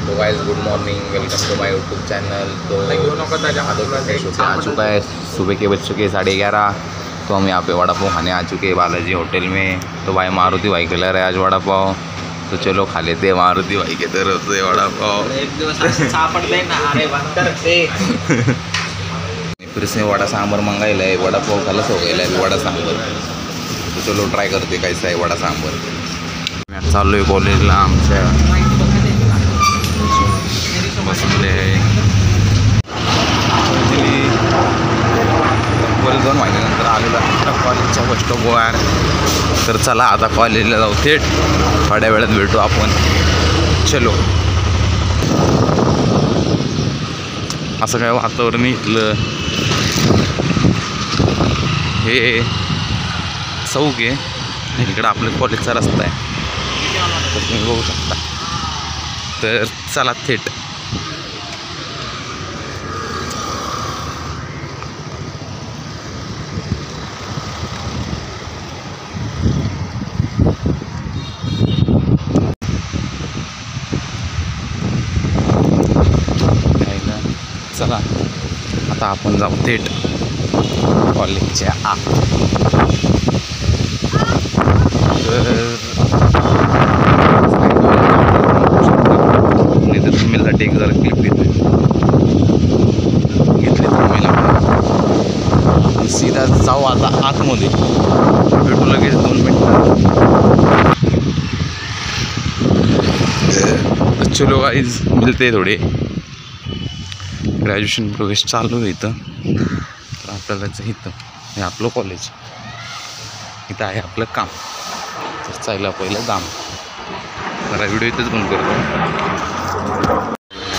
तो guys good morning, welcome to my YouTube channel. तो आ चुका है, सुबह के बज चुके 11:30। तो हम यहाँ पे वड़ा पाव खाने आ चुके हैं बालाजी होटल में। तो भाई मारुति भाई खिला रहे आज वड़ा पाव, तो चलो खा लेते हैं मारुति भाई के तरफ से वड़ा पाव। फिर से वड़ा सांबर मंगाइला है, वड़ा पाव खाला हो गया है वड़ा सांबर। तो चलो ट्राय करते कैसा आहे वडा सांबर। मी चाललो आहे कॉलेजला, आमच्या बसले आहे बरं 2 महिन्यानंतर आलेला कॉलेजच्या बस स्टॉपवर। तर चला आता कॉलेजला जाऊ थेट, थोड्या वेळात भेटू आपण। चलो, असं काय वातावरण इथलं, हे चौक आहे, इकडं आपल्या कॉलेजचा रस्ता आहे, तर तुम्ही बघू शकता। तर चला थेट चला आता आपण जाऊ थेट कॉलेजच्या आत। तर तुम्ही टेक जरा क्लिप घेतली सीधा जाऊ आता आतमध्ये, भेटू लगेच 2 मिनिट। चलो गाइस मिलते थोडे। ग्रॅज्युएशन प्रोग्रेस चालू आहे इथं, तर आपल्याला इथं हे आपलं कॉलेज, इथं आहे आपलं काम। तर चायला पहिलं दाम जरा व्हिडिओ इथंच बंद करतो।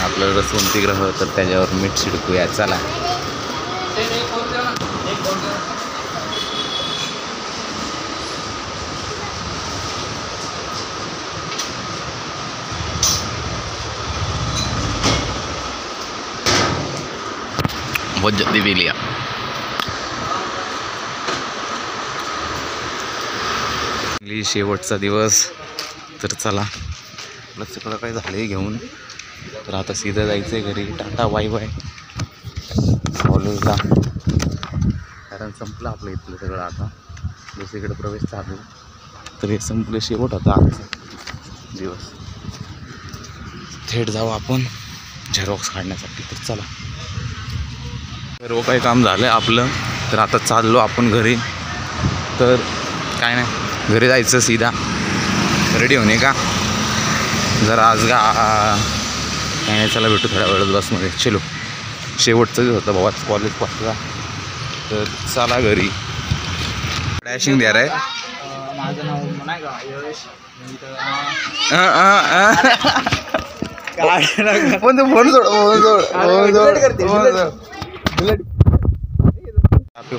आपलं रसवंतीग्रह, तर त्याच्यावर मीठ शिडकूया चला। बहुत जल्दी भी लिया। शेवटचा दिवस, तर चला आपलं सगळं काही झालं घेऊन, तर आता सीधा जायचं आहे घरी। टाटा बाय बाय कॉलेजला, कारण संपलं आपलं इथलं सगळं, आता दुसरीकडे प्रवेश चालू। तर हे संपलं, शेवट होता आजचा दिवस। थेट जाऊ आपण झेरॉक्स काढण्यासाठी, तर चला। सर्व काही काम झालं आहे आपलं, तर आता चाललो आपण घरी। तर काय नाही, घरी जायचं सीधा, रेडी होणे का जरा आज काय नाही, चला भेटू थोड्या वेळात बसमध्ये। चलो, शेवटचं दिवस होतं भावाच कॉलेज पासला, तर चला घरी। डॅशिंग द्या रे, माझं नाव नाही का यश, पण तो फोन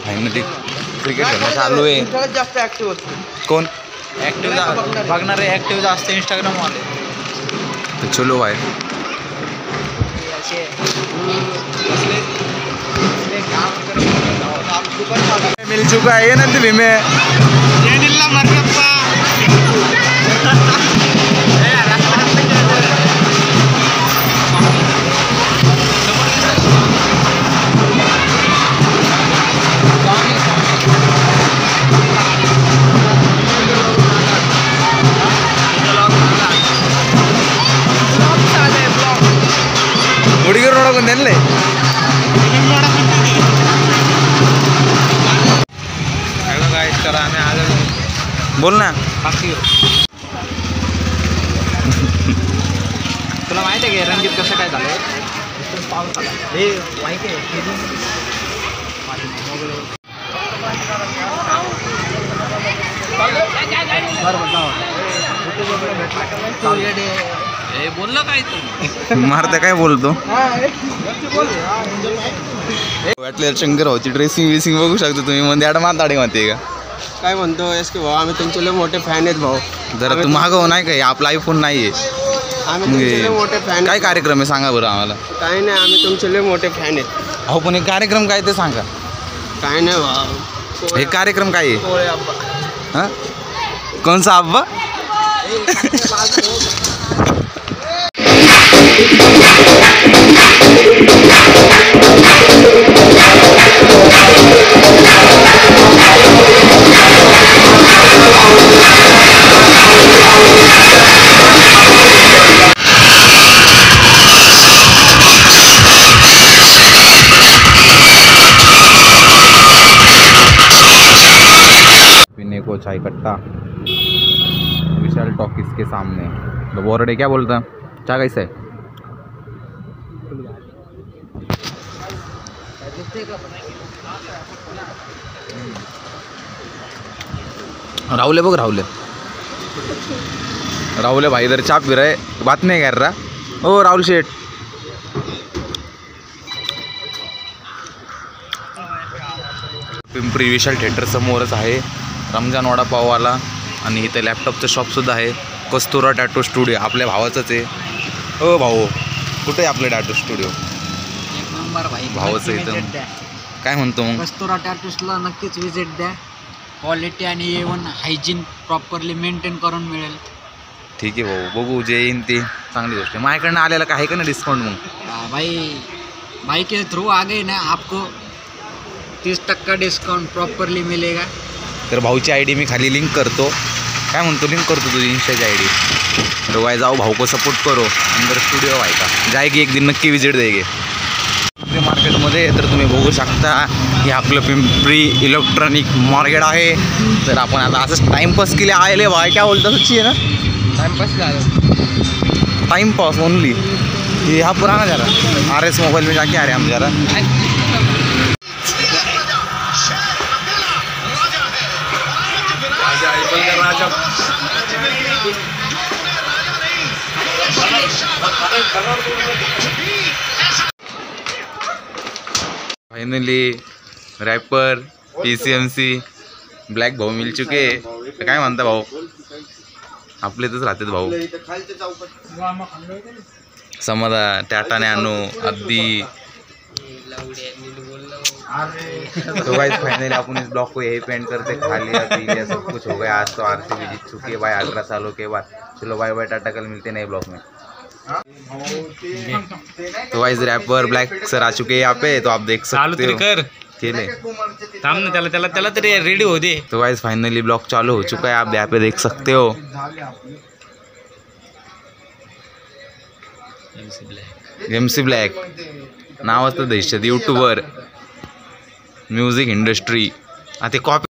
फायनली क्रिकेट खेळणं चालू आहे। जास्त ऍक्टिव्ह होतो, कोण ऍक्टिव्ह बघणारे ऍक्टिव्ह जास्त इंस्टाग्राम वाले। तो चलो भाई, मिल चुका है ना दिल्ली में। ಹುಡುಗರು ನೋಡೋಕೊಂಡೆಲ್ಲೇ बोल ना। तुला माहिती आहे का रणजित कसं काय झालं? पाऊस आला, हे माहिती आहे बोललं काय तू मारते काय बोलतो वाटलं शंकर भाऊची ड्रेसिंग विसिंग बघू शकतो तुम्ही, मध्ये आड माताडे म्हणते का काय म्हणतो एस के भाऊ, आम्ही तुमचे लय मोठे फॅन आहेत भाऊ। जरा तू मागव नाही का, आपला आयफोन नाही आहे, आम्ही तुमचे लय मोठे फॅन। काय कार्यक्रम आहे सांगा बरं आम्हाला। काय नाही, आम्ही तुमचे लय मोठे फॅन आहेत। अहो पण एक कार्यक्रम काय ते सांगा। काय नाही भाऊ, हे कार्यक्रम काय आहे? पोळे अब्बा। हां, कोणचा अब्बा? सामने तो बोर्ड है, क्या बोलता क्या कैसा है? राहुल बघ राहुल भाई इधर चाप पी रहे, बात नहीं कर रहा। ओ राहुल शेठ, पिंपरी विशाल थिएटर समोरच आहे रमजान वडापाववाला, आणि इथे लॅपटॉपचं शॉपसुद्धा आहे, कस्तुरा टॅटू स्टुडिओ आपल्या भावाचंच आहे। ओ भाऊ, कुठे आहे आपलं टॅटू स्टुडिओ? एक नंबर भाई, भावाचं इथं काय म्हणतो मग? कस्तुरा टॅटूसला नक्कीच विजिट द्या, क्वालिटी आणि A1 हायजीन प्रॉपरली मेंटेन करून मिळेल। ठीक आहे भाऊ, बघू जे येईन ते चांगली गोष्ट आहे। माझ्याकडनं आलेला का आहे का ना डिस्काउंट मग? भाई के थ्रू आ गए ना, आपको 30% डिस्काउंट प्रॉपरली मिलेगा। तर भाऊची ID मी खाली लिंक करतो, काय म्हणतो लिंक करतो तुझी इंस्टाची ID, तो काय जाओ भाऊ को सपोर्ट करो, अंदर स्टुडिओ आहे का जाएगी एक दिन नक्की विजिट देगे पिंपरी मार्केटमध्ये। तर तुम्ही बघू शकता हे आपलं पिंपरी इलेक्ट्रॉनिक मार्केट आहे। तर आपण आता असंच टाइमपास के लिए आले भाई, क्या बोलता सच्ची है ना, टाइम पास ओनली। ये यहाँ पुराना जा रहा RS मोबाइल में जाके आ रहे हम जा रहा। फाइनली रॅपर PCMC ब्लॅक भाऊ मिल चुके। तर काय म्हणता भाऊ, आपले इथंच राहतात भाऊ, समजा टाटा नॅनो अद्दी। तो गाइस फाइनली अपन इस ब्लॉग को यही पेंट करते, खा लिया पी लिया सब कुछ हो गया। आज तो RCB जीत चुकी है भाई 18 सालों के बाद। चलो बाय बाय टाटा, कल मिलते नए ब्लॉग में। तो गाइस रैपर ब्लैक सर आ चुके हैं यहाँ पे, तो आप देख सकते हो खेले त्याला तरी रेडी हो दे। तो गाइस फाइनली ब्लॉग चालू हो चुका है, आप यहाँ पे देख सकते हो। MC ब्लॅक नावाचं दहशत यूट्यूबर म्युझिक इंडस्ट्री, आता कॉपी